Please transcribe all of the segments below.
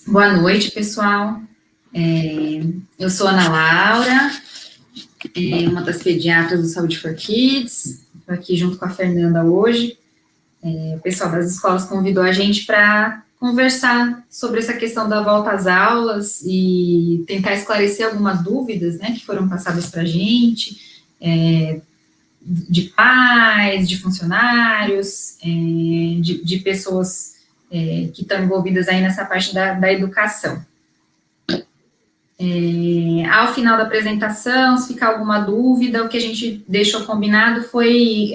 Boa noite, pessoal. Eu sou Ana Laura, uma das pediatras do Saúde for Kids. Estou aqui junto com a Fernanda hoje. O pessoal das escolas convidou a gente para conversar sobre essa questão da volta às aulas e tentar esclarecer algumas dúvidas, né, que foram passadas para a gente, de pais, de funcionários, de pessoas que estão envolvidas aí nessa parte da educação. Ao final da apresentação, se ficar alguma dúvida, o que a gente deixou combinado foi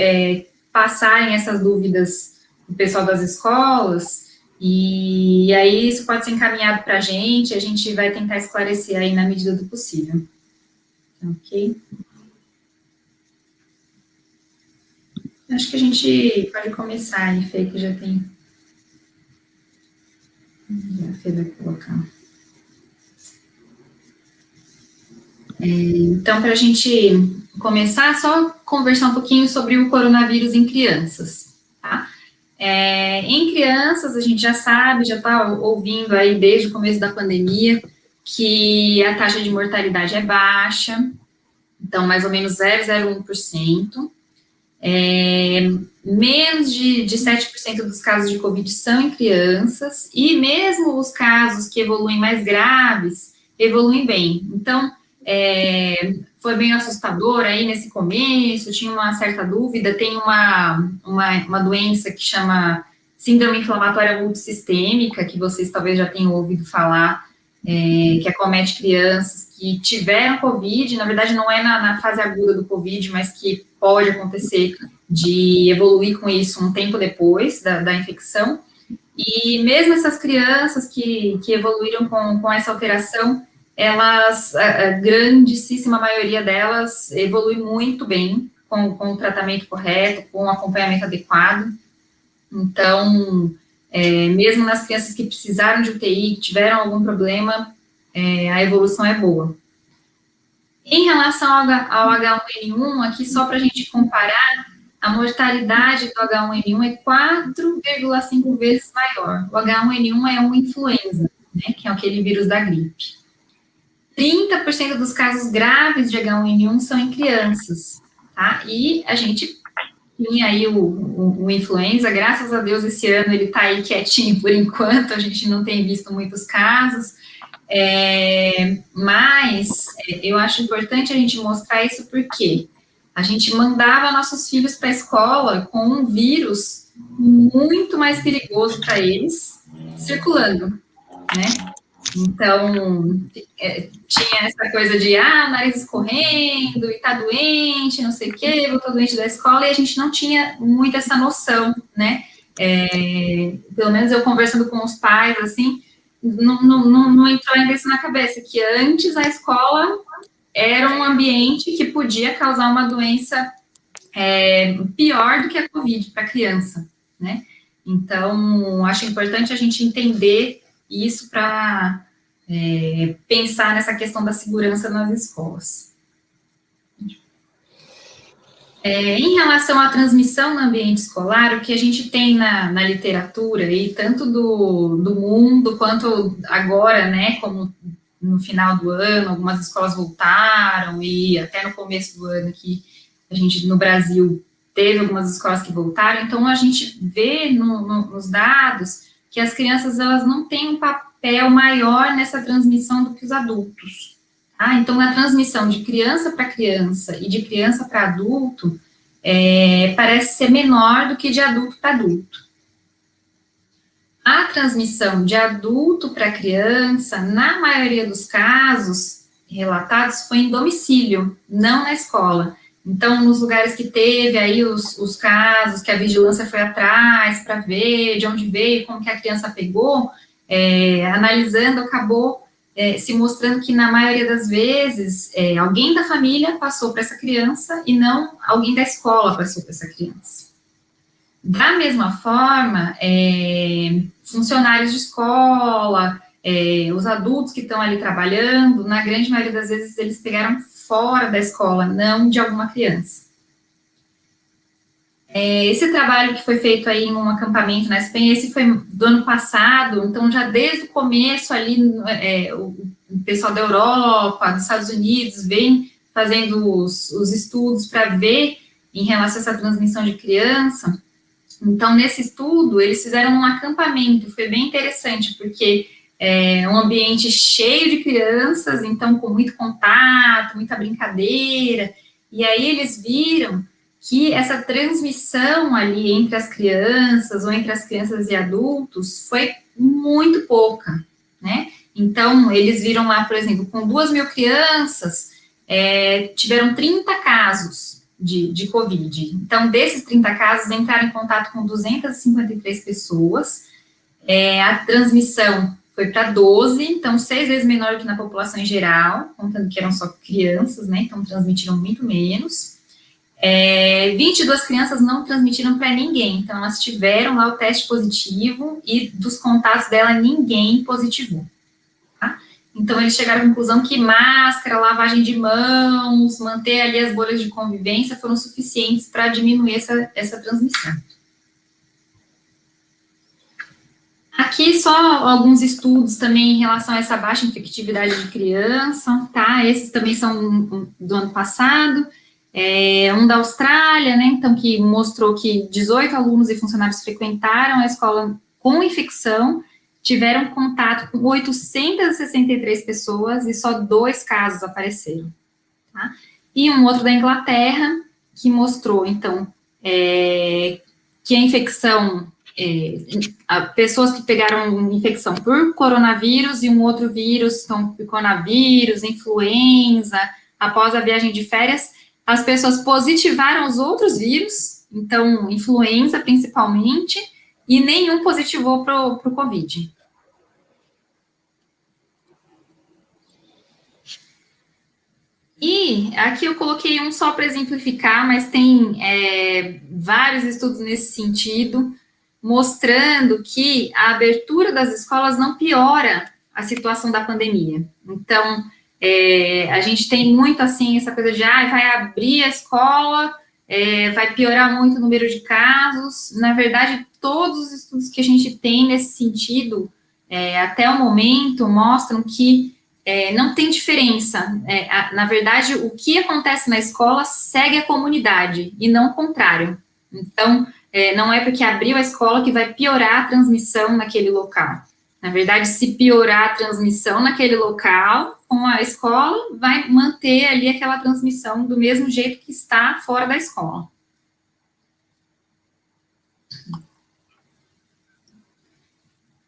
passarem essas dúvidas para o pessoal das escolas, e aí isso pode ser encaminhado para a gente vai tentar esclarecer aí na medida do possível. Ok? Acho que a gente pode começar aí, Fê, que já tem... A Fê vai colocar... Então, para a gente começar, só conversar um pouquinho sobre o coronavírus em crianças, tá? Em crianças, a gente já sabe, já está ouvindo aí desde o começo da pandemia, que a taxa de mortalidade é baixa, então mais ou menos 0,01%. Menos de 7% dos casos de Covid são em crianças, e mesmo os casos que evoluem mais graves, evoluem bem. Então, foi bem assustador aí nesse começo, tinha uma certa dúvida, tem uma doença que chama síndrome inflamatória multissistêmica, que vocês talvez já tenham ouvido falar, que acomete crianças que tiveram Covid, na verdade não é na fase aguda do Covid, mas que pode acontecer de evoluir com isso um tempo depois da infecção, e mesmo essas crianças que evoluíram com essa alteração, elas, a grandíssima maioria delas evolui muito bem com o tratamento correto, com o acompanhamento adequado. Então, mesmo nas crianças que precisaram de UTI, que tiveram algum problema, a evolução é boa. Em relação ao H1N1, aqui só para a gente comparar, a mortalidade do H1N1 é 4,5 vezes maior. O H1N1 é uma influenza, né, que é aquele vírus da gripe. 30% dos casos graves de H1N1 são em crianças, tá? E a gente tinha aí o influenza, graças a Deus esse ano ele tá aí quietinho por enquanto, a gente não tem visto muitos casos, mas eu acho importante a gente mostrar isso porque a gente mandava nossos filhos para a escola com um vírus muito mais perigoso para eles circulando, né? Então, tinha essa coisa de, nariz escorrendo, e tá doente, não sei o quê, voltou doente da escola, e a gente não tinha muito essa noção, né? Pelo menos eu conversando com os pais, assim, não entrou ainda isso na cabeça, que antes a escola era um ambiente que podia causar uma doença pior do que a Covid para a criança, né? Então, acho importante a gente entender isso para pensar nessa questão da segurança nas escolas. Em relação à transmissão no ambiente escolar, o que a gente tem na literatura, aí, tanto do mundo, quanto agora, né, como no final do ano, algumas escolas voltaram, e até no começo do ano aqui, a gente, no Brasil, teve algumas escolas que voltaram, então a gente vê nos dados que as crianças, elas não têm um papel maior nessa transmissão do que os adultos. Tá? Então, a transmissão de criança para criança e de criança para adulto parece ser menor do que de adulto para adulto. A transmissão de adulto para criança, na maioria dos casos relatados, foi em domicílio, não na escola. Então, nos lugares que teve aí os casos, que a vigilância foi atrás para ver de onde veio, como que a criança pegou, analisando, acabou se mostrando que, na maioria das vezes, alguém da família passou para essa criança e não alguém da escola passou para essa criança. Da mesma forma, funcionários de escola, os adultos que estão ali trabalhando, na grande maioria das vezes, eles pegaram fora da escola, não de alguma criança. Esse trabalho que foi feito aí em um acampamento na Espanha, esse foi do ano passado, então já desde o começo ali, o pessoal da Europa, dos Estados Unidos, vem fazendo os estudos para ver em relação a essa transmissão de criança. Então, nesse estudo, eles fizeram um acampamento, foi bem interessante, porque é um ambiente cheio de crianças, então com muito contato, muita brincadeira, e aí eles viram que essa transmissão ali entre as crianças, ou entre as crianças e adultos, foi muito pouca, né? Então, eles viram lá, por exemplo, com 2.000 crianças, tiveram 30 casos de Covid. Então, desses 30 casos, entraram em contato com 253 pessoas, a transmissão foi para 12, então 6 vezes menor do que na população em geral, contando que eram só crianças, né? Então, transmitiram muito menos. 22 crianças não transmitiram para ninguém, então elas tiveram lá o teste positivo e dos contatos dela ninguém positivou, tá? Então eles chegaram à conclusão que máscara, lavagem de mãos, manter ali as bolhas de convivência foram suficientes para diminuir essa transmissão. Aqui só alguns estudos também em relação a essa baixa infectividade de criança, tá? Esses também são do ano passado. Um da Austrália, né, então, que mostrou que 18 alunos e funcionários frequentaram a escola com infecção, tiveram contato com 863 pessoas e só 2 casos apareceram, tá? E um outro da Inglaterra, que mostrou, então, que a infecção, pessoas que pegaram infecção por coronavírus e um outro vírus, então, coronavírus, influenza, após a viagem de férias, as pessoas positivaram os outros vírus, então, influenza principalmente, e nenhum positivou para o Covid. E aqui eu coloquei um só para exemplificar, mas tem vários estudos nesse sentido, mostrando que a abertura das escolas não piora a situação da pandemia. Então, a gente tem muito, assim, essa coisa de, vai abrir a escola, vai piorar muito o número de casos. Na verdade, todos os estudos que a gente tem nesse sentido, até o momento, mostram que não tem diferença. Na verdade, o que acontece na escola segue a comunidade, e não o contrário. Então, não é porque abriu a escola que vai piorar a transmissão naquele local. Na verdade, se piorar a transmissão naquele local, com a escola, vai manter ali aquela transmissão do mesmo jeito que está fora da escola.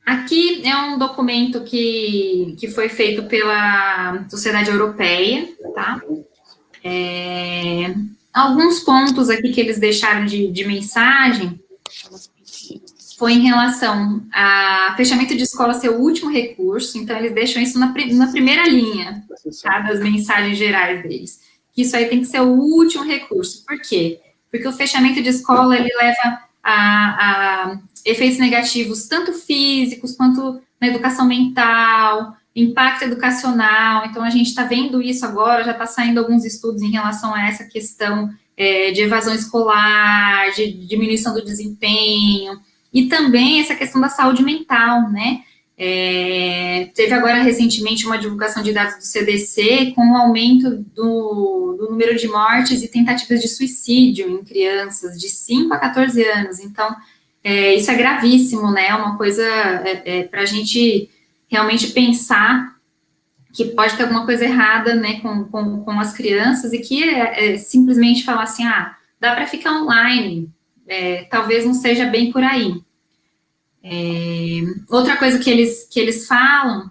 Aqui é um documento que foi feito pela Sociedade Europeia, tá? Alguns pontos aqui que eles deixaram de mensagem foi em relação a fechamento de escola ser o último recurso, então eles deixam isso na primeira linha, tá, das mensagens gerais deles. Isso aí tem que ser o último recurso. Por quê? Porque o fechamento de escola, ele leva a efeitos negativos, tanto físicos, quanto na educação mental, impacto educacional. Então, a gente está vendo isso agora, já está saindo alguns estudos em relação a essa questão de evasão escolar, de diminuição do desempenho, e também essa questão da saúde mental, né? Teve agora recentemente uma divulgação de dados do CDC com o aumento do número de mortes e tentativas de suicídio em crianças de 5 a 14 anos. Então, isso é gravíssimo, né? É uma coisa para a gente realmente pensar que pode ter alguma coisa errada, né, com as crianças, e que simplesmente falar assim, dá para ficar online, talvez não seja bem por aí. Outra coisa que eles falam,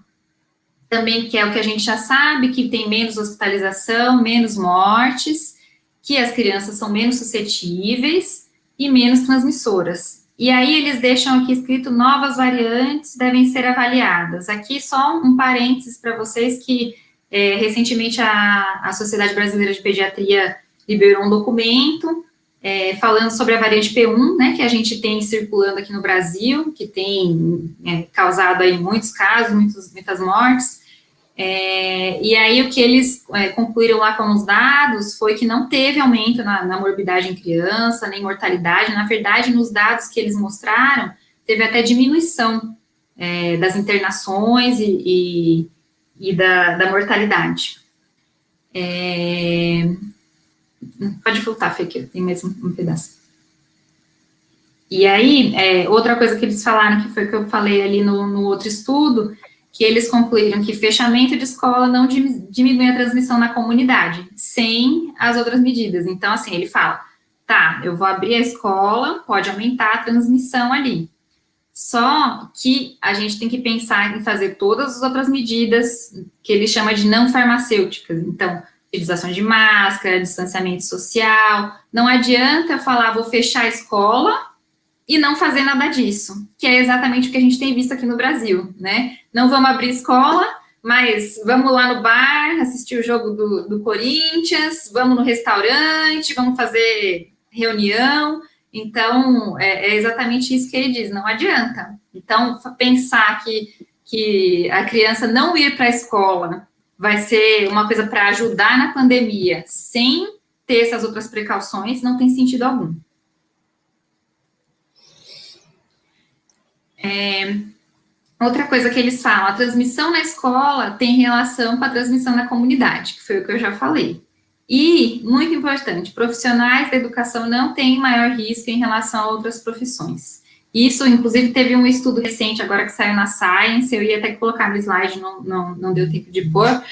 também, que é o que a gente já sabe, que tem menos hospitalização, menos mortes, que as crianças são menos suscetíveis e menos transmissoras. E aí eles deixam aqui escrito, novas variantes devem ser avaliadas. Aqui só um parênteses para vocês que recentemente a Sociedade Brasileira de Pediatria liberou um documento falando sobre a variante P1, né, que a gente tem circulando aqui no Brasil, que tem causado aí muitos casos, muitas mortes, E aí, o que eles concluíram lá com os dados foi que não teve aumento na morbidade em criança, nem mortalidade. Na verdade, nos dados que eles mostraram, teve até diminuição das internações e da mortalidade. Pode voltar, Fê, que tem mais um pedaço. E aí, outra coisa que eles falaram, que foi o que eu falei ali no outro estudo, que eles concluíram que fechamento de escola não diminui a transmissão na comunidade, sem as outras medidas. Então, assim, ele fala, tá, eu vou abrir a escola, pode aumentar a transmissão ali. Só que a gente tem que pensar em fazer todas as outras medidas que ele chama de não farmacêuticas. Então, utilização de máscara, distanciamento social. Não adianta eu falar, vou fechar a escola e não fazer nada disso, que é exatamente o que a gente tem visto aqui no Brasil, né? Não vamos abrir escola, mas vamos lá no bar, assistir o jogo do Corinthians, vamos no restaurante, vamos fazer reunião. Então, é exatamente isso que ele diz, não adianta. Então, pensar que a criança não ir para a escola vai ser uma coisa para ajudar na pandemia, sem ter essas outras precauções, não tem sentido algum. Outra coisa que eles falam, a transmissão na escola tem relação com a transmissão na comunidade, que foi o que eu já falei. E, muito importante, profissionais da educação não têm maior risco em relação a outras profissões. Isso, inclusive, teve um estudo recente, agora que saiu na Science, eu ia até colocar no slide, não deu tempo de pôr,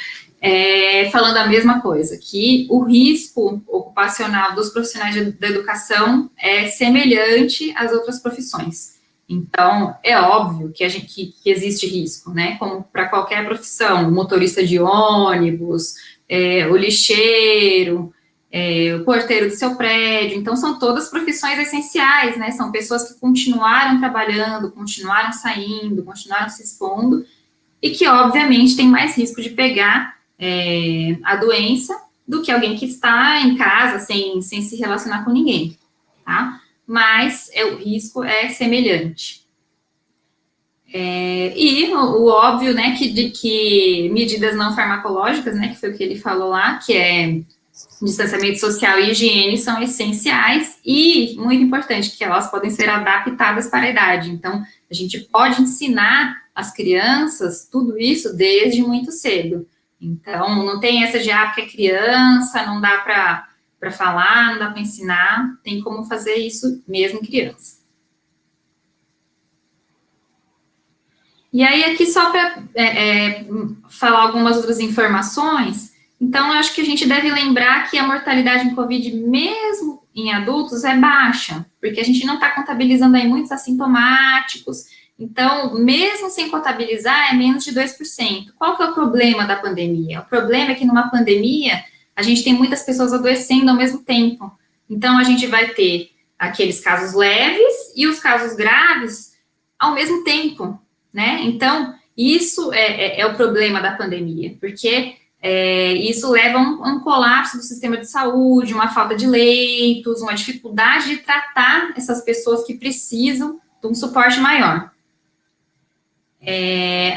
falando a mesma coisa, que o risco ocupacional dos profissionais da educação é semelhante às outras profissões. Então, é óbvio que existe risco, né? Como para qualquer profissão, o motorista de ônibus, o lixeiro, o porteiro do seu prédio. Então, são todas profissões essenciais, né? São pessoas que continuaram trabalhando, continuaram saindo, continuaram se expondo, e que, obviamente, tem mais risco de pegar a doença do que alguém que está em casa sem se relacionar com ninguém, tá? Mas o risco é semelhante. E o óbvio, né, que medidas não farmacológicas, né, que foi o que ele falou lá, que é distanciamento social e higiene, são essenciais e, muito importante, que elas podem ser adaptadas para a idade. Então, a gente pode ensinar as crianças tudo isso desde muito cedo. Então, não tem essa de, porque é criança, não dá para falar, não dá para ensinar, tem como fazer isso mesmo criança. E aí, aqui só para falar algumas outras informações, então, eu acho que a gente deve lembrar que a mortalidade em Covid, mesmo em adultos, é baixa, porque a gente não está contabilizando aí muitos assintomáticos, então, mesmo sem contabilizar, é menos de 2%. Qual que é o problema da pandemia? O problema é que numa pandemia, a gente tem muitas pessoas adoecendo ao mesmo tempo. Então, a gente vai ter aqueles casos leves e os casos graves ao mesmo tempo, né? Então, isso é o problema da pandemia, porque isso leva a um colapso do sistema de saúde, uma falta de leitos, uma dificuldade de tratar essas pessoas que precisam de um suporte maior.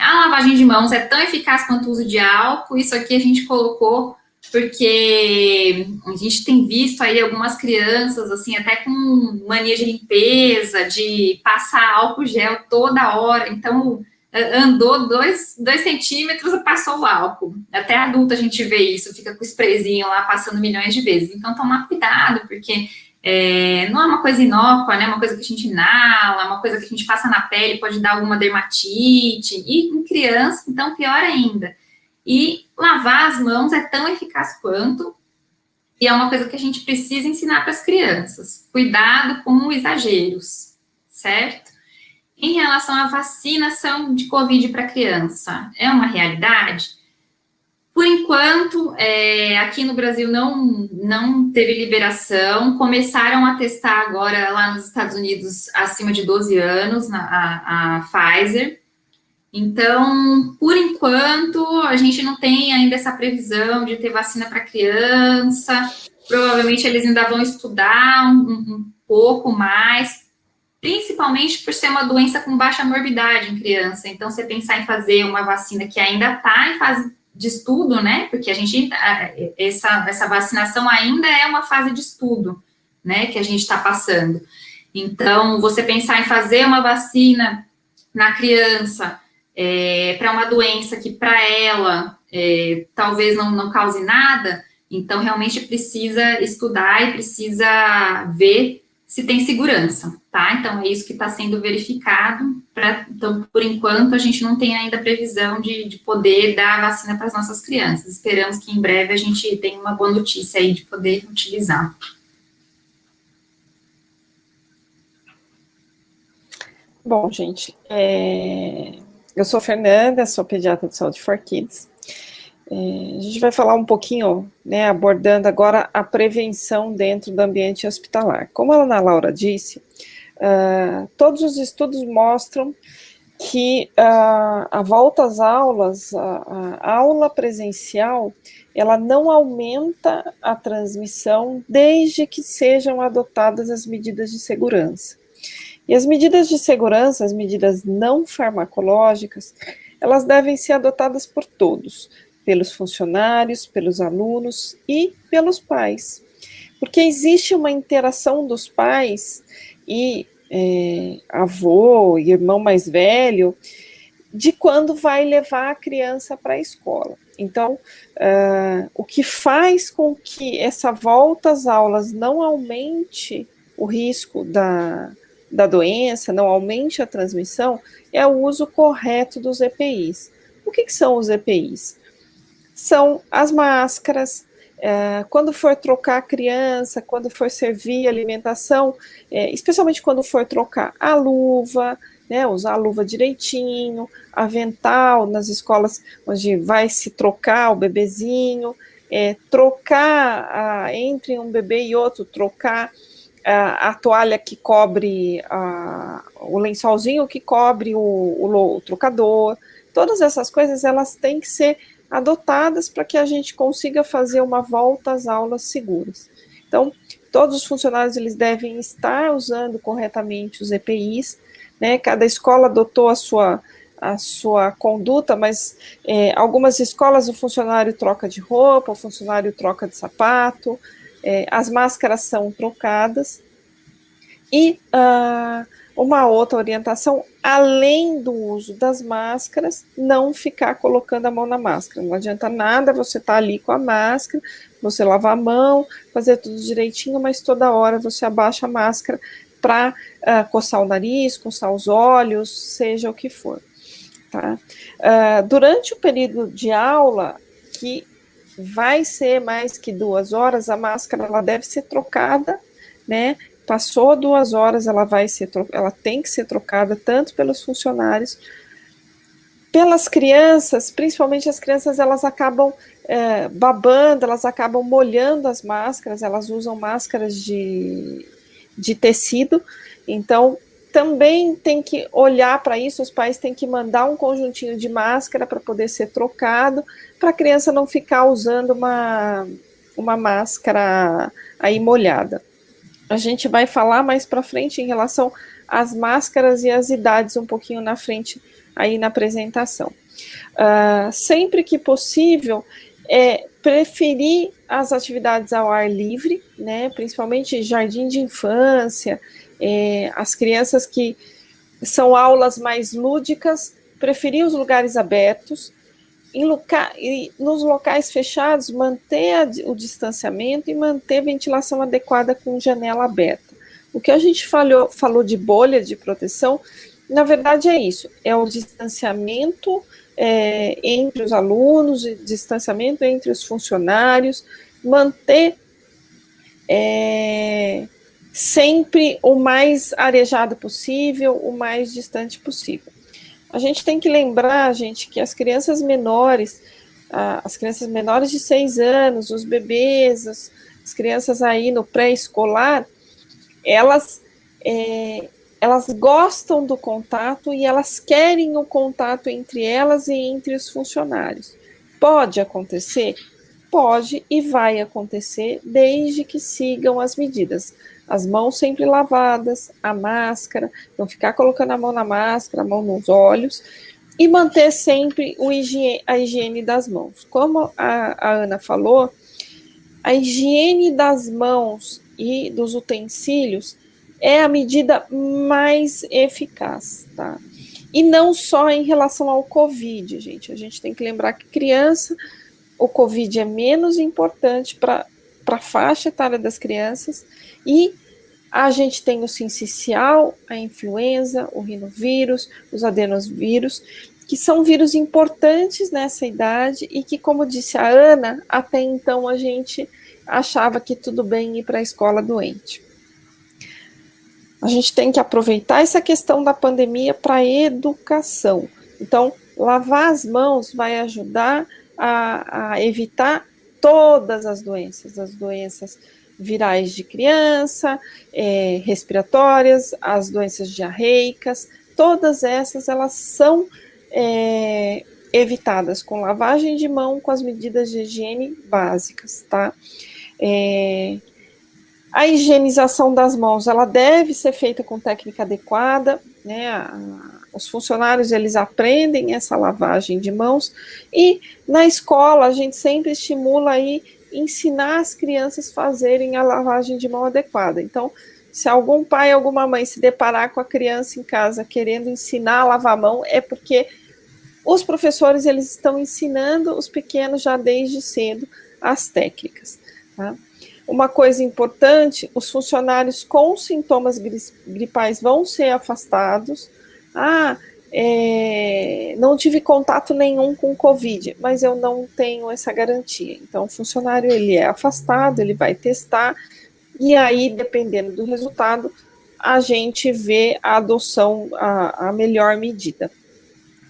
A lavagem de mãos é tão eficaz quanto o uso de álcool, isso aqui a gente colocou porque a gente tem visto aí algumas crianças, assim, até com mania de limpeza, de passar álcool gel toda hora, então andou 2 centímetros e passou o álcool. Até adulto a gente vê isso, fica com o sprayzinho lá passando milhões de vezes. Então, tomar cuidado, porque não é uma coisa inócua, né? Uma coisa que a gente inala, uma coisa que a gente passa na pele, pode dar alguma dermatite. E em criança, então, pior ainda. E lavar as mãos é tão eficaz quanto, e é uma coisa que a gente precisa ensinar para as crianças. Cuidado com exageros, certo? Em relação à vacinação de Covid para criança, é uma realidade? Por enquanto, aqui no Brasil não teve liberação, começaram a testar agora lá nos Estados Unidos acima de 12 anos, a Pfizer. Então, por enquanto, a gente não tem ainda essa previsão de ter vacina para criança, provavelmente eles ainda vão estudar um pouco mais principalmente por ser uma doença com baixa morbidade em criança. Então, você pensar em fazer uma vacina que ainda está em fase de estudo, né? Porque essa vacinação ainda é uma fase de estudo, né? Que a gente está passando. Então, você pensar em fazer uma vacina na criança para uma doença que para ela talvez não cause nada, então realmente precisa estudar e precisa ver se tem segurança, tá? Então é isso que está sendo verificado. Então, por enquanto, a gente não tem ainda previsão de poder dar a vacina para as nossas crianças. Esperamos que em breve a gente tenha uma boa notícia aí de poder utilizar. Bom, gente, eu sou Fernanda, sou pediatra de saúde for Kids. A gente vai falar um pouquinho, né, abordando agora a prevenção dentro do ambiente hospitalar. Como a Ana Laura disse, todos os estudos mostram que a volta às aulas, a aula presencial, ela não aumenta a transmissão desde que sejam adotadas as medidas de segurança. E as medidas de segurança, as medidas não farmacológicas, elas devem ser adotadas por todos, pelos funcionários, pelos alunos e pelos pais. Porque existe uma interação dos pais e avô, irmão mais velho, de quando vai levar a criança para a escola. Então, o que faz com que essa volta às aulas não aumente o risco da doença, não aumente a transmissão, é o uso correto dos EPIs. O que são os EPIs? São as máscaras, quando for trocar a criança, quando for servir alimentação, especialmente quando for trocar a luva, né, usar a luva direitinho, avental nas escolas onde vai se trocar o bebezinho, trocar entre um bebê e outro, trocar a toalha que cobre o lençolzinho que cobre o trocador. Todas essas coisas, elas têm que ser adotadas para que a gente consiga fazer uma volta às aulas seguras. Então, todos os funcionários, eles devem estar usando corretamente os EPIs, né? Cada escola adotou a sua conduta, mas algumas escolas o funcionário troca de roupa, o funcionário troca de sapato, as máscaras são trocadas, e uma outra orientação, além do uso das máscaras, não ficar colocando a mão na máscara. Não adianta nada você estar ali com a máscara, você lavar a mão, fazer tudo direitinho, mas toda hora você abaixa a máscara para coçar o nariz, coçar os olhos, seja o que for. Tá? Durante o período de aula, que vai ser mais que 2 horas, a máscara ela deve ser trocada, né? Passou 2 horas, ela tem que ser trocada tanto pelos funcionários, pelas crianças, principalmente as crianças, elas acabam babando, elas acabam molhando as máscaras, elas usam máscaras de tecido, então também tem que olhar para isso, os pais têm que mandar um conjuntinho de máscara para poder ser trocado, para a criança não ficar usando uma máscara aí molhada. A gente vai falar mais para frente em relação às máscaras e às idades um pouquinho na frente aí na apresentação. Sempre que possível, preferir as atividades ao ar livre, né, principalmente jardim de infância, as crianças que são aulas mais lúdicas, preferir os lugares abertos, e nos locais fechados, manter o distanciamento e manter ventilação adequada com janela aberta. O que a gente falou de bolha de proteção, na verdade é isso, é o distanciamento entre os alunos, o distanciamento entre os funcionários, manter sempre o mais arejado possível, o mais distante possível. A gente tem que lembrar, gente, que as crianças menores de 6 anos, os bebês, as crianças aí no pré-escolar, elas gostam do contato e elas querem o contato entre elas e entre os funcionários. Pode acontecer? Pode e vai acontecer, desde que sigam as medidas. as mãos sempre lavadas, a máscara, não ficar colocando a mão na máscara, a mão nos olhos, e manter sempre a higiene das mãos. Como a Ana falou, a higiene das mãos e dos utensílios é a medida mais eficaz, tá? E não só em relação ao Covid, gente. A gente tem que lembrar que criança, o Covid é menos importante para a faixa etária das crianças, e a gente tem o sincicial, a influenza, o rinovírus, os adenovírus, que são vírus importantes nessa idade e que, como disse a Ana, até então a gente achava que tudo bem ir para a escola doente. A gente tem que aproveitar essa questão da pandemia para a educação. Então, lavar as mãos vai ajudar a evitar todas as doenças virais de criança, respiratórias, as doenças diarreicas, todas essas, elas são evitadas com lavagem de mão, com as medidas de higiene básicas, tá? A higienização das mãos, ela deve ser feita com técnica adequada, né? Os funcionários, eles aprendem essa lavagem de mãos, e na escola a gente sempre estimula aí ensinar as crianças a fazerem a lavagem de mão adequada. Então, se algum pai, alguma mãe se deparar com a criança em casa querendo ensinar a lavar a mão, é porque os professores, eles estão ensinando os pequenos já desde cedo as técnicas, tá? Uma coisa importante, os funcionários com sintomas gripais vão ser afastados. Não tive contato nenhum com Covid, mas eu não tenho essa garantia. Então, o funcionário, ele é afastado, ele vai testar, e aí, dependendo do resultado, a gente vê a adoção, a melhor medida.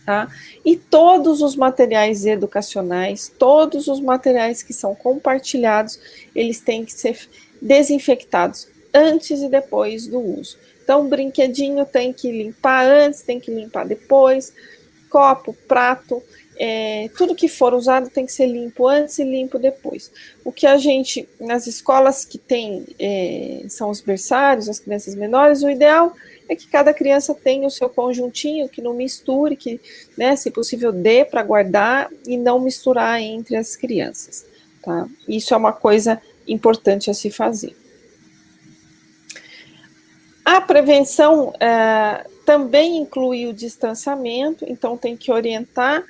Tá? E todos os materiais educacionais, todos os materiais que são compartilhados, eles têm que ser desinfectados antes e depois do uso. Então, brinquedinho tem que limpar antes, tem que limpar depois, copo, prato, tudo que for usado tem que ser limpo antes e limpo depois. O que a gente, nas escolas que tem, são os berçários, as crianças menores, o ideal é que cada criança tenha o seu conjuntinho, que não misture, que, né, se possível, dê para guardar e não misturar entre as crianças, tá? Isso é uma coisa importante a se fazer. A prevenção também inclui o distanciamento, então tem que orientar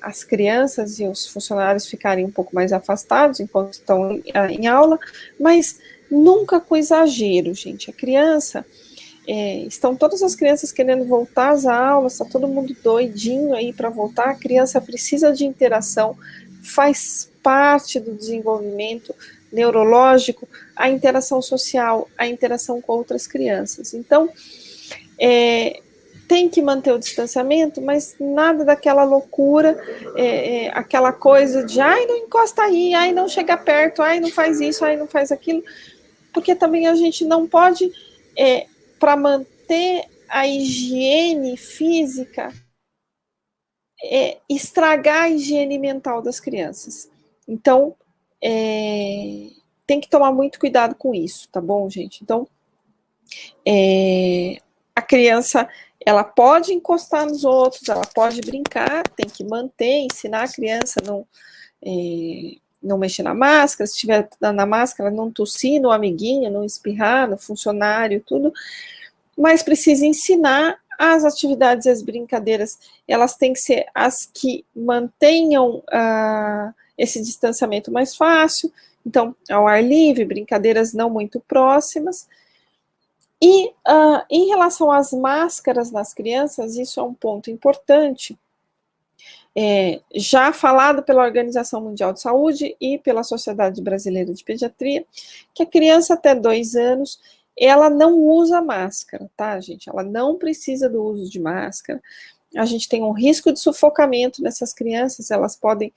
as crianças e os funcionários ficarem um pouco mais afastados enquanto estão em aula, mas nunca com exagero, gente. A criança... estão todas as crianças querendo voltar às aulas, está todo mundo doidinho aí para voltar, a criança precisa de interação, faz parte do desenvolvimento neurológico, a interação social, a interação com outras crianças. Então, tem que manter o distanciamento, mas nada daquela loucura, aquela coisa de, ai, não encosta aí, ai, não chega perto, ai, não faz isso, ai, não faz aquilo, porque também a gente não pode... para manter a higiene física, estragar a higiene mental das crianças. Então, tem que tomar muito cuidado com isso, tá bom, gente? Então, a criança, ela pode encostar nos outros, ela pode brincar, tem que manter, ensinar a criança a não mexer na máscara, se estiver na máscara, não tossir no amiguinho, não espirrar no funcionário, tudo, mas precisa ensinar as atividades e as brincadeiras, elas têm que ser as que mantenham esse distanciamento mais fácil, então, ao ar livre, brincadeiras não muito próximas. E em relação às máscaras nas crianças, isso é um ponto importante, já falado pela Organização Mundial de Saúde e pela Sociedade Brasileira de Pediatria, que a criança até 2 anos, ela não usa máscara, tá, gente? Ela não precisa do uso de máscara. A gente tem um risco de sufocamento nessas crianças, elas podem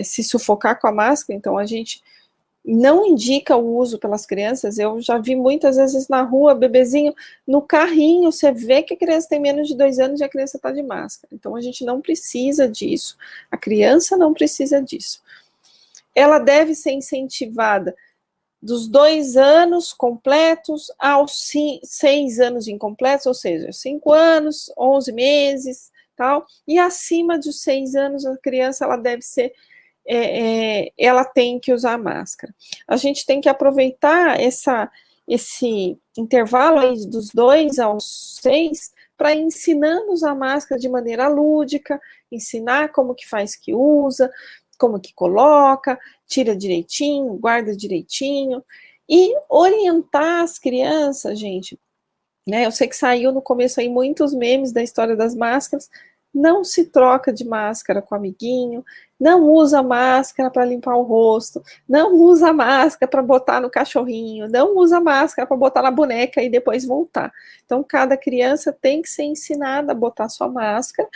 se sufocar com a máscara, então a gente não indica o uso pelas crianças. Eu já vi muitas vezes na rua, bebezinho, no carrinho, você vê que a criança tem menos de 2 anos e a criança está de máscara. Então, a gente não precisa disso. A criança não precisa disso. Ela deve ser incentivada dos 2 anos completos aos 6 anos incompletos, ou seja, 5 anos, 11 meses, tal, e acima dos 6 anos, a criança, ela deve ser, ela tem que usar máscara. A gente tem que aproveitar esse intervalo aí dos 2 aos 6 para ensinando a usar máscara de maneira lúdica, ensinar como que faz que usa, como que coloca, tira direitinho, guarda direitinho, e orientar as crianças, gente, né? Eu sei que saiu no começo aí muitos memes da história das máscaras. Não se troca de máscara com o amiguinho, não usa máscara para limpar o rosto, não usa máscara para botar no cachorrinho, não usa máscara para botar na boneca e depois voltar. Então, cada criança tem que ser ensinada a botar sua máscara,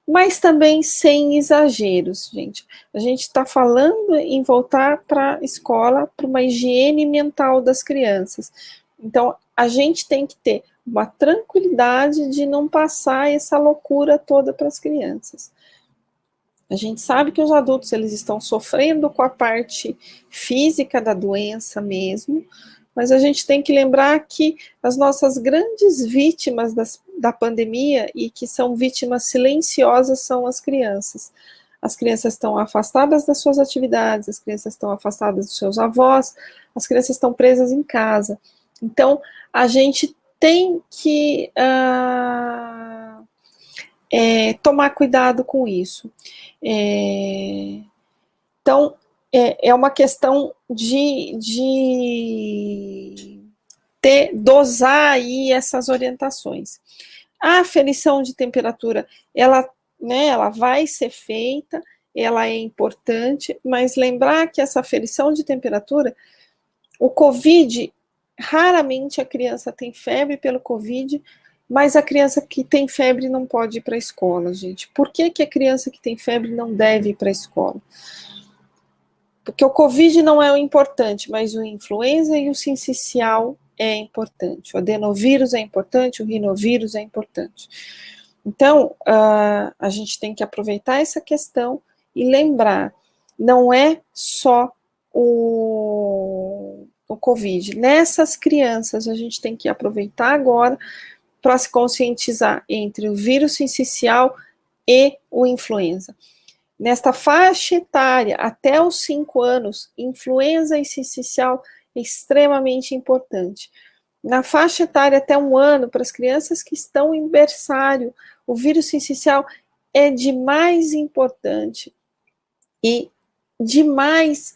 mas também sem exageros, gente. A gente está falando em voltar para a escola, para uma higiene mental das crianças. Então, a gente tem que ter uma tranquilidade de não passar essa loucura toda para as crianças. A gente sabe que os adultos, eles estão sofrendo com a parte física da doença mesmo, mas a gente tem que lembrar que as nossas grandes vítimas da pandemia, e que são vítimas silenciosas, são as crianças. As crianças estão afastadas das suas atividades, as crianças estão afastadas dos seus avós, as crianças estão presas em casa. Então, a gente tem que tomar cuidado com isso. Então, é uma questão de dosar aí essas orientações. A aferição de temperatura, ela vai ser feita, ela é importante, mas lembrar que essa aferição de temperatura, o COVID, raramente a criança tem febre pelo COVID, mas a criança que tem febre não pode ir para a escola, gente. Por que a criança que tem febre não deve ir para a escola? Porque o COVID não é o importante, mas o influenza e o sincicial é importante. O adenovírus é importante, o rinovírus é importante. Então, a gente tem que aproveitar essa questão e lembrar, não é só o COVID. Nessas crianças, a gente tem que aproveitar agora para se conscientizar entre o vírus sincicial e o influenza. Nesta faixa etária, até os 5 anos, influenza e sincicial é extremamente importante. Na faixa etária até 1 ano, para as crianças que estão em berçário, o vírus sincicial é de mais importante e demais,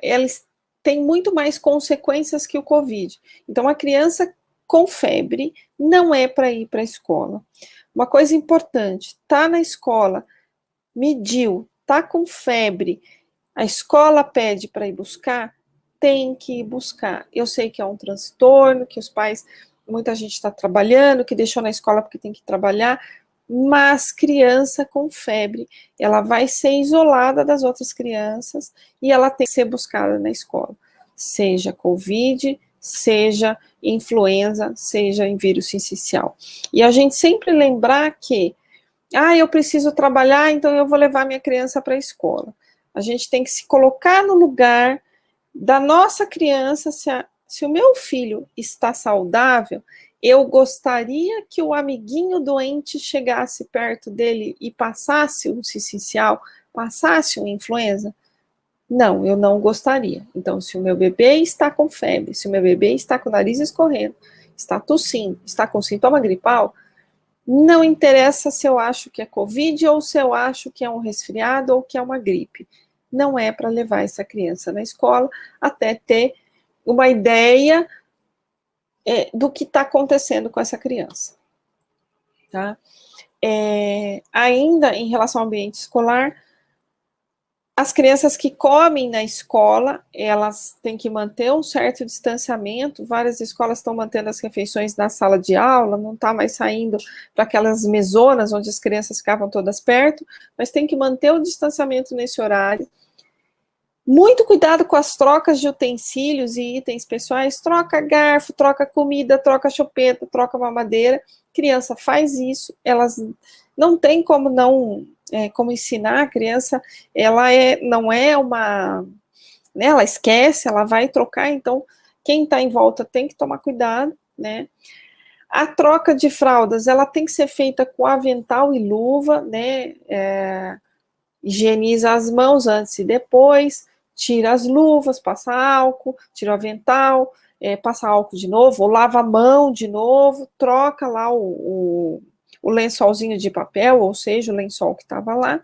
eles têm muito mais consequências que o COVID. Então, a criança com febre não é para ir para a escola. Uma coisa importante, tá na escola, mediu, tá com febre, a escola pede para ir buscar, tem que ir buscar. Eu sei que é um transtorno, que os pais, muita gente está trabalhando, que deixou na escola porque tem que trabalhar, mas criança com febre, ela vai ser isolada das outras crianças e ela tem que ser buscada na escola, seja COVID, seja influenza, seja em vírus sincicial. E a gente sempre lembrar que, eu preciso trabalhar, então eu vou levar minha criança para a escola. A gente tem que se colocar no lugar da nossa criança, se o meu filho está saudável, eu gostaria que o amiguinho doente chegasse perto dele e passasse um sincicial, passasse uma influenza? Não, eu não gostaria. Então, se o meu bebê está com febre, se o meu bebê está com o nariz escorrendo, está tossindo, está com sintoma gripal, não interessa se eu acho que é COVID ou se eu acho que é um resfriado ou que é uma gripe. Não é para levar essa criança na escola até ter uma ideia do que está acontecendo com essa criança. Tá? Ainda em relação ao ambiente escolar, as crianças que comem na escola, elas têm que manter um certo distanciamento. Várias escolas estão mantendo as refeições na sala de aula, não está mais saindo para aquelas mesonas onde as crianças ficavam todas perto, mas tem que manter o distanciamento nesse horário. Muito cuidado com as trocas de utensílios e itens pessoais. Troca garfo, troca comida, troca chupeta, troca mamadeira. Criança faz isso, elas não tem como como ensinar a criança, ela não é uma né? Ela esquece, ela vai trocar, então quem está em volta tem que tomar cuidado, né? A troca de fraldas, ela tem que ser feita com avental e luva, né? Higieniza as mãos antes e depois, tira as luvas, passa álcool, tira o avental, passa álcool de novo, ou lava a mão de novo, troca lá o lençolzinho de papel, ou seja, o lençol que estava lá.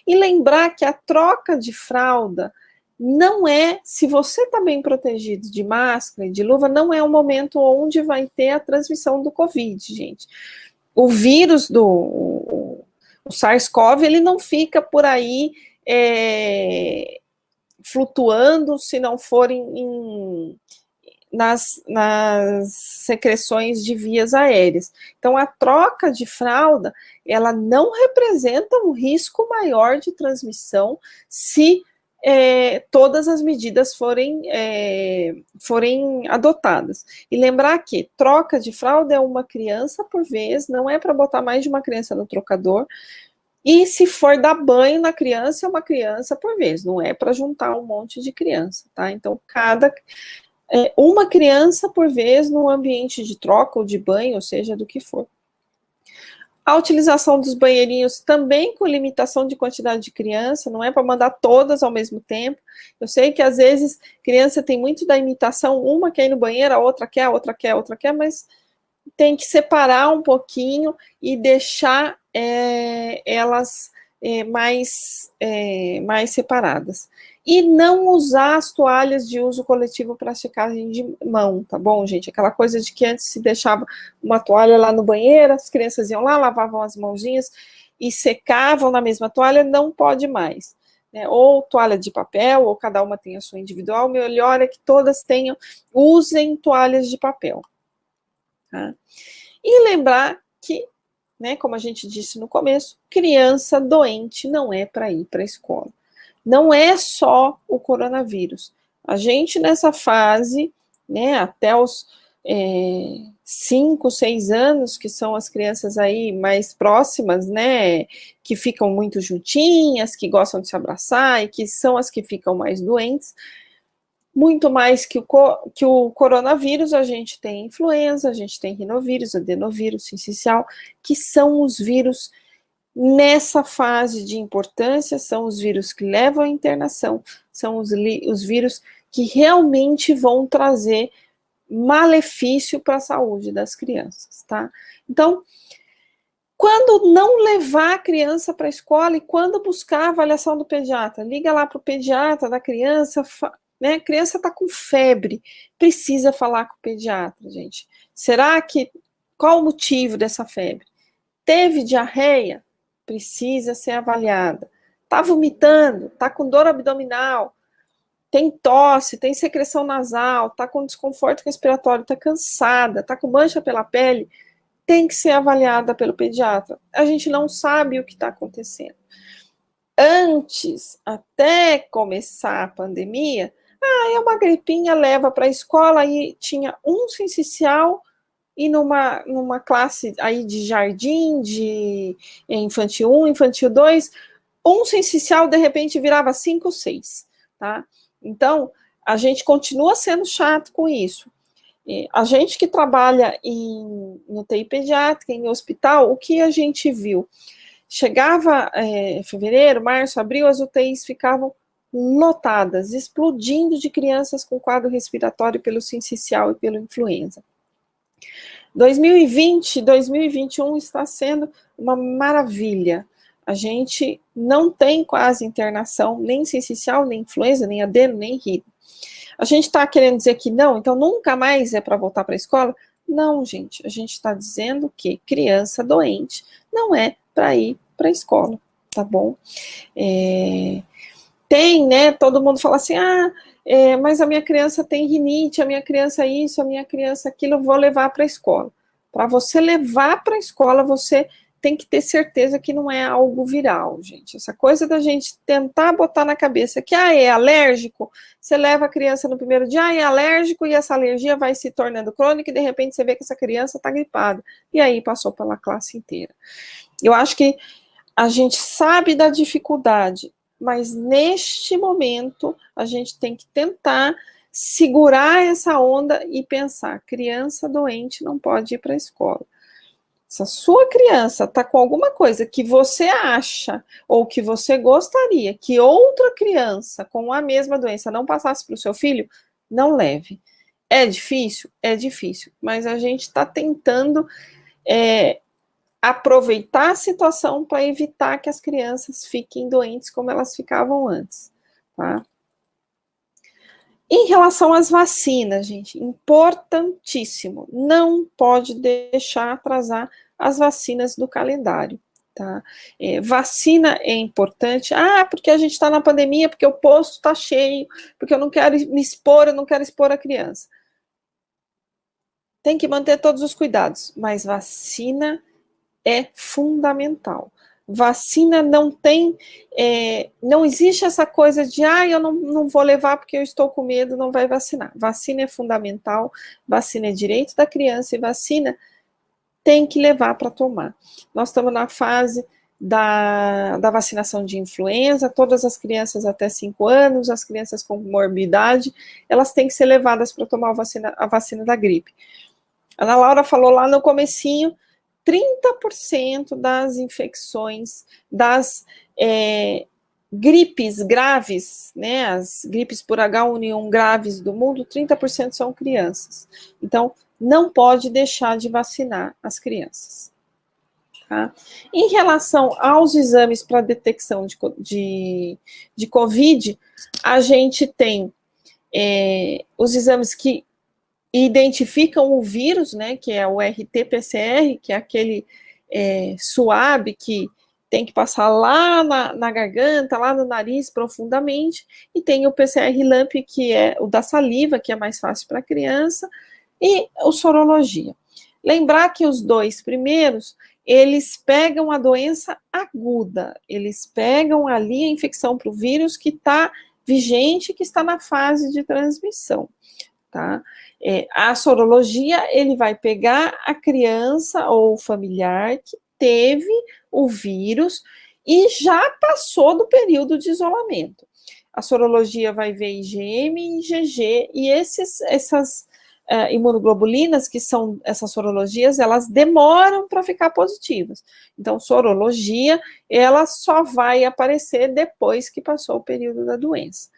E lembrar que a troca de fralda não é, se você está bem protegido de máscara e de luva, não é o momento onde vai ter a transmissão do Covid, gente. O vírus o SARS-CoV, ele não fica por aí flutuando se não forem nas secreções de vias aéreas. Então, a troca de fralda, ela não representa um risco maior de transmissão se todas as medidas forem adotadas. E lembrar que troca de fralda é uma criança por vez, não é para botar mais de uma criança no trocador, e se for dar banho na criança, é uma criança por vez, não é para juntar um monte de criança, tá? Então, uma criança por vez no ambiente de troca ou de banho, ou seja, do que for. A utilização dos banheirinhos também com limitação de quantidade de criança, não é para mandar todas ao mesmo tempo. Eu sei que às vezes criança tem muito da imitação, uma quer ir no banheiro, a outra quer, mas tem que separar um pouquinho e deixar elas mais separadas. E não usar as toalhas de uso coletivo para secagem de mão, tá bom, gente? Aquela coisa de que antes se deixava uma toalha lá no banheiro, as crianças iam lá, lavavam as mãozinhas e secavam na mesma toalha, não pode mais. Né? Ou toalha de papel, ou cada uma tem a sua individual, o melhor é que todas usem toalhas de papel. Tá? E lembrar que, né, como a gente disse no começo, criança doente não é para ir para a escola. Não é só o coronavírus. A gente, nessa fase, né, até os 5, 6 anos, que são as crianças aí mais próximas, né, que ficam muito juntinhas, que gostam de se abraçar e que são as que ficam mais doentes, muito mais que o coronavírus, a gente tem influenza, a gente tem rinovírus, adenovírus, sincicial, que são os vírus nessa fase de importância, são os vírus que levam à internação, são os vírus que realmente vão trazer malefício para a saúde das crianças, tá? Então, quando não levar a criança para a escola e quando buscar a avaliação do pediatra, liga lá para o pediatra da criança, né? A criança está com febre, precisa falar com o pediatra, gente. Qual o motivo dessa febre? Teve diarreia? Precisa ser avaliada. Está vomitando, está com dor abdominal, tem tosse, tem secreção nasal, está com desconforto respiratório, está cansada, está com mancha pela pele, tem que ser avaliada pelo pediatra. A gente não sabe o que está acontecendo. Antes, até começar a pandemia, é uma gripinha, leva para a escola, aí tinha um sincicial e numa classe aí de jardim, de infantil 1, infantil 2, um sincicial de repente virava 5 ou 6, tá? Então, a gente continua sendo chato com isso. A gente que trabalha em UTI pediátrica, em hospital, o que a gente viu? Chegava fevereiro, março, abril, as UTIs ficavam lotadas, explodindo de crianças com quadro respiratório pelo sincicial e pelo influenza. 2020, 2021 está sendo uma maravilha. A gente não tem quase internação, nem sincicial, nem influenza, nem adeno, nem rino. A gente está querendo dizer que não, então nunca mais é para voltar para a escola? Não, gente, a gente está dizendo que criança doente não é para ir para a escola, tá bom? Tem, né, todo mundo fala assim, mas a minha criança tem rinite, a minha criança isso, a minha criança aquilo, eu vou levar para a escola. Para você levar para a escola, você tem que ter certeza que não é algo viral, gente. Essa coisa da gente tentar botar na cabeça que, é alérgico, você leva a criança no primeiro dia, é alérgico, e essa alergia vai se tornando crônica, e de repente você vê que essa criança está gripada. E aí passou pela classe inteira. Eu acho que a gente sabe da dificuldade, mas neste momento a gente tem que tentar segurar essa onda e pensar, criança doente não pode ir para a escola. Se a sua criança está com alguma coisa que você acha ou que você gostaria que outra criança com a mesma doença não passasse para o seu filho, não leve. É difícil? É difícil, mas a gente está tentando aproveitar a situação para evitar que as crianças fiquem doentes como elas ficavam antes, tá? Em relação às vacinas, gente, importantíssimo, não pode deixar atrasar as vacinas do calendário, tá? Vacina é importante, porque a gente está na pandemia, porque o posto está cheio, porque eu não quero me expor, eu não quero expor a criança. Tem que manter todos os cuidados, mas vacina é fundamental. Vacina não tem, não existe essa coisa de, eu não vou levar porque eu estou com medo, não vai vacinar. Vacina é fundamental, vacina é direito da criança e vacina tem que levar para tomar. Nós estamos na fase da vacinação de influenza, todas as crianças até 5 anos, as crianças com morbidade, elas têm que ser levadas para tomar a vacina da gripe. A Ana Laura falou lá no comecinho, 30% das infecções, das gripes graves, né, as gripes por H1N1 graves do mundo, 30% são crianças. Então, não pode deixar de vacinar as crianças. Tá? Em relação aos exames para detecção de COVID, a gente tem os exames que identificam o vírus, né, que é o RT-PCR, que é aquele suave que tem que passar lá na garganta, lá no nariz profundamente, e tem o PCR-LAMP, que é o da saliva, que é mais fácil para a criança, e o sorologia. Lembrar que os 2 primeiros, eles pegam a doença aguda, eles pegam ali a infecção para o vírus que está vigente, que está na fase de transmissão, tá? A sorologia, ele vai pegar a criança ou o familiar que teve o vírus e já passou do período de isolamento. A sorologia vai ver IgM e IgG, e essas imunoglobulinas, que são essas sorologias, elas demoram para ficar positivas. Então, sorologia, ela só vai aparecer depois que passou o período da doença.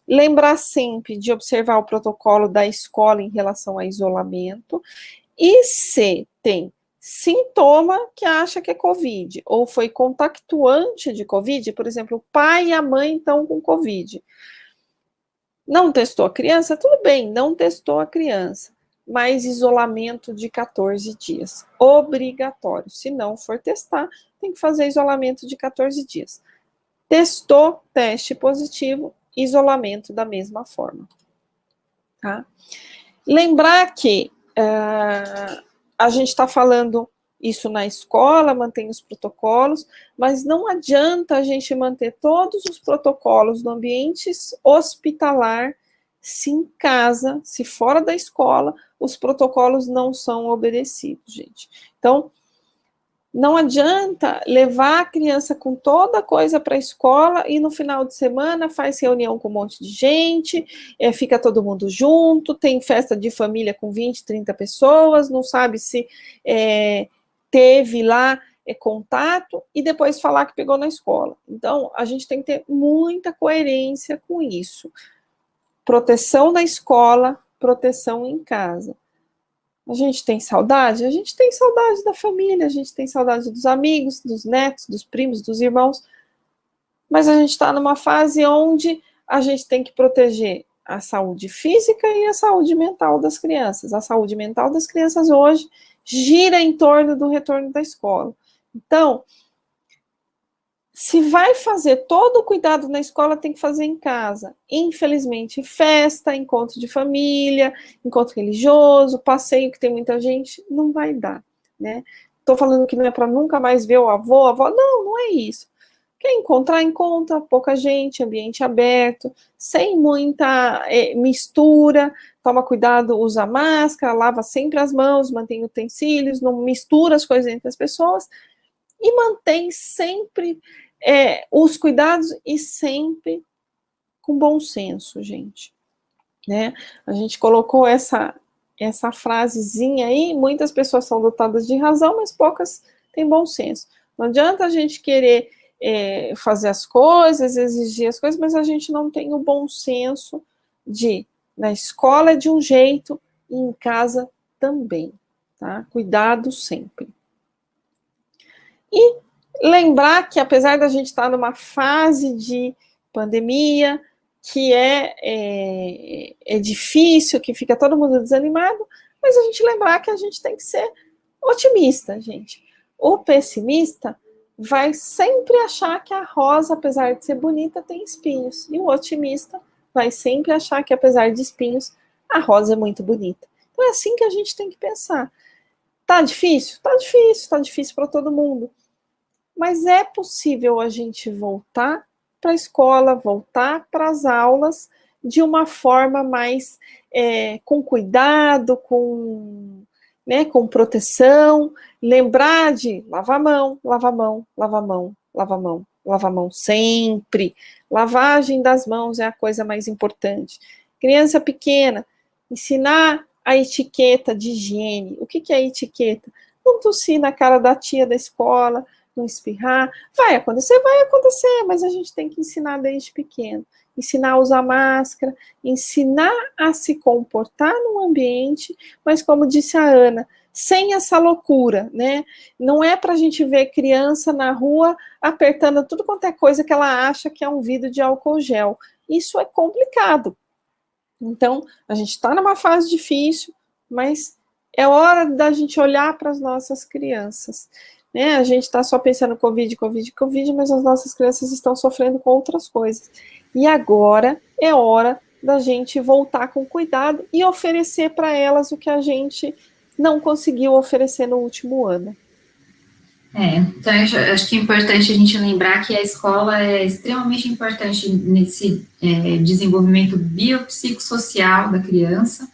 Lembrar sempre de observar o protocolo da escola em relação a isolamento, e se tem sintoma que acha que é COVID, ou foi contactuante de COVID, por exemplo, o pai e a mãe estão com COVID, não testou a criança, tudo bem, não testou a criança, mas isolamento de 14 dias, obrigatório. Se não for testar, tem que fazer isolamento de 14 dias. Testou, teste positivo, isolamento da mesma forma. Tá? Lembrar que a gente está falando isso na escola, mantém os protocolos, mas não adianta a gente manter todos os protocolos no ambiente hospitalar, se em casa, se fora da escola, os protocolos não são obedecidos, gente. Então, não adianta levar a criança com toda a coisa para a escola e no final de semana faz reunião com um monte de gente, fica todo mundo junto, tem festa de família com 20, 30 pessoas, não sabe se teve lá contato e depois falar que pegou na escola. Então, a gente tem que ter muita coerência com isso. Proteção na escola, proteção em casa. A gente tem saudade? A gente tem saudade da família, a gente tem saudade dos amigos, dos netos, dos primos, dos irmãos, mas a gente está numa fase onde a gente tem que proteger a saúde física e a saúde mental das crianças. A saúde mental das crianças hoje gira em torno do retorno da escola. Então, se vai fazer todo o cuidado na escola, tem que fazer em casa. Infelizmente, festa, encontro de família, encontro religioso, passeio que tem muita gente, não vai dar, né? Estou falando que não é para nunca mais ver o avô, a avó. Não, não é isso. Quer encontrar, encontra, pouca gente, ambiente aberto, sem muita mistura, toma cuidado, usa máscara, lava sempre as mãos, mantém utensílios, não mistura as coisas entre as pessoas, e mantém sempre os cuidados e sempre com bom senso, gente, né? A gente colocou essa frasezinha aí, muitas pessoas são dotadas de razão, mas poucas têm bom senso. Não adianta a gente querer fazer as coisas, exigir as coisas, mas a gente não tem o bom senso de, na escola é de um jeito e em casa também, tá? Cuidado sempre. E lembrar que, apesar da gente estar numa fase de pandemia, que é difícil, que fica todo mundo desanimado, mas a gente lembrar que a gente tem que ser otimista, gente. O pessimista vai sempre achar que a rosa, apesar de ser bonita, tem espinhos. E o otimista vai sempre achar que, apesar de espinhos, a rosa é muito bonita. Então é assim que a gente tem que pensar. Tá difícil? Tá difícil para todo mundo. Mas é possível a gente voltar para a escola, voltar para as aulas de uma forma mais com cuidado, com proteção, lembrar de lavar a mão, lavar a mão, lavar a mão, lavar a mão, lavar a mão sempre. Lavagem das mãos é a coisa mais importante. Criança pequena, ensinar a etiqueta de higiene. O que é etiqueta? Não tossir na cara da tia da escola, não espirrar. Vai acontecer, mas a gente tem que ensinar desde pequeno. Ensinar a usar máscara, ensinar a se comportar no ambiente, mas como disse a Ana, sem essa loucura, né? Não é para a gente ver criança na rua apertando tudo quanto é coisa que ela acha que é um vidro de álcool gel. Isso é complicado. Então, a gente está numa fase difícil, mas é hora da gente olhar para as nossas crianças. Né? A gente está só pensando Covid, mas as nossas crianças estão sofrendo com outras coisas. E agora é hora da gente voltar com cuidado e oferecer para elas o que a gente não conseguiu oferecer no último ano. Então eu acho que é importante a gente lembrar que a escola é extremamente importante nesse desenvolvimento biopsicossocial da criança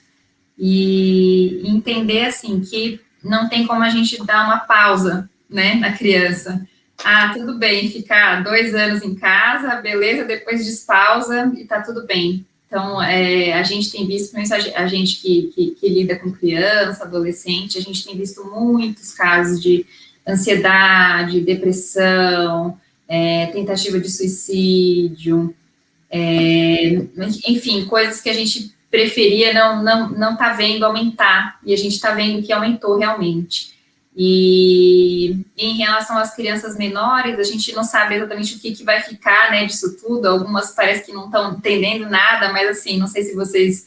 e entender, assim, que não tem como a gente dar uma pausa, né, na criança. Ah, tudo bem, ficar 2 anos em casa, beleza, depois despausa e tá tudo bem. Então, a gente tem visto, a gente que lida com criança, adolescente, a gente tem visto muitos casos de ansiedade, depressão, tentativa de suicídio, enfim, coisas que a gente preferia não tá vendo aumentar, e a gente está vendo que aumentou realmente. E em relação às crianças menores, a gente não sabe exatamente o que vai ficar, né, disso tudo. Algumas parece que não estão entendendo nada, mas assim, não sei se vocês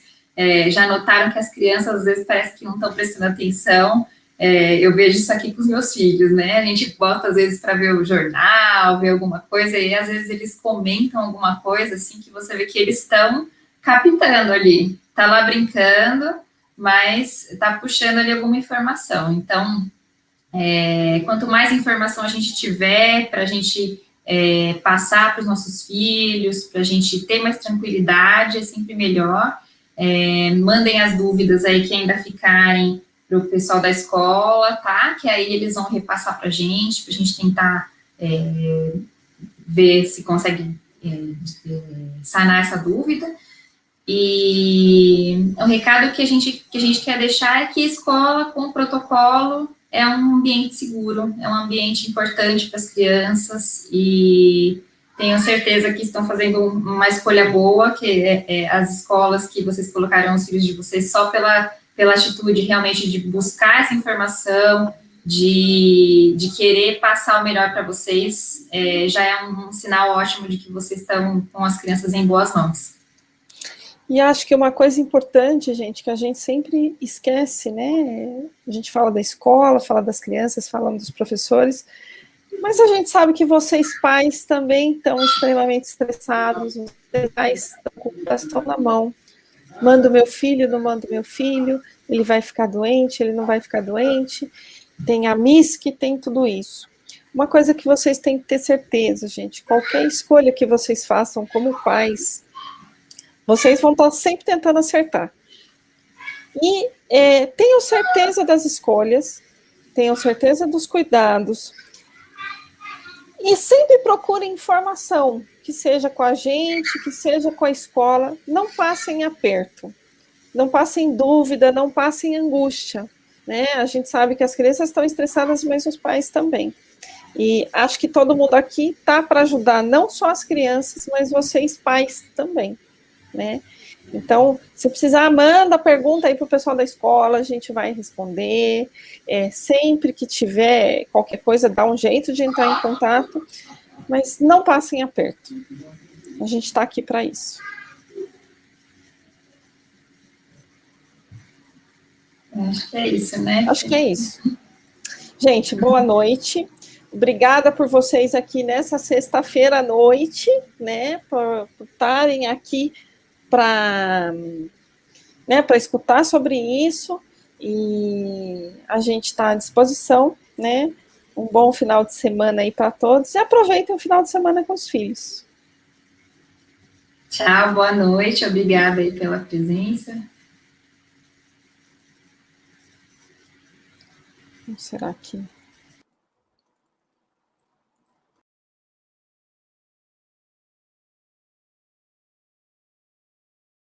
já notaram que as crianças às vezes parece que não estão prestando atenção. Eu vejo isso aqui com os meus filhos, né? A gente bota às vezes para ver o jornal, ver alguma coisa, e às vezes eles comentam alguma coisa assim que você vê que eles estão captando ali, tá lá brincando, mas tá puxando ali alguma informação. Então, quanto mais informação a gente tiver para a gente passar para os nossos filhos, para a gente ter mais tranquilidade, é sempre melhor. Mandem as dúvidas aí que ainda ficarem para o pessoal da escola, tá? Que aí eles vão repassar para a gente tentar ver se consegue sanar essa dúvida. E o recado que a gente quer deixar é que a escola, com o protocolo, é um ambiente seguro, é um ambiente importante para as crianças, e tenho certeza que estão fazendo uma escolha boa, que as escolas que vocês colocaram os filhos de vocês só pela atitude realmente de buscar essa informação, de querer passar o melhor para vocês, já é um sinal ótimo de que vocês estão com as crianças em boas mãos. E acho que uma coisa importante, gente, que a gente sempre esquece, né? A gente fala da escola, fala das crianças, fala dos professores, mas a gente sabe que vocês, pais, também estão extremamente estressados, os pais estão com o coração na mão. Mando meu filho, não mando meu filho, ele vai ficar doente, ele não vai ficar doente, tem a MISC, tem tudo isso. Uma coisa que vocês têm que ter certeza, gente, qualquer escolha que vocês façam como pais, vocês vão estar sempre tentando acertar. E tenham certeza das escolhas, tenham certeza dos cuidados. E sempre procure informação, que seja com a gente, que seja com a escola. Não passem aperto, não passem dúvida, não passem angústia. Né? A gente sabe que as crianças estão estressadas, mas os pais também. E acho que todo mundo aqui está para ajudar, não só as crianças, mas vocês pais também. Né? Então, se precisar, manda pergunta aí para o pessoal da escola, a gente vai responder. Sempre que tiver qualquer coisa, dá um jeito de entrar em contato, mas não passem aperto. A gente está aqui para isso. Acho que é isso, né? Acho que é isso. Gente, boa noite. Obrigada por vocês aqui nessa sexta-feira à noite, né, por estarem aqui para escutar sobre isso, e a gente está à disposição, né? Um bom final de semana aí para todos, e aproveitem o final de semana com os filhos. Tchau, boa noite, obrigada aí pela presença. Será que...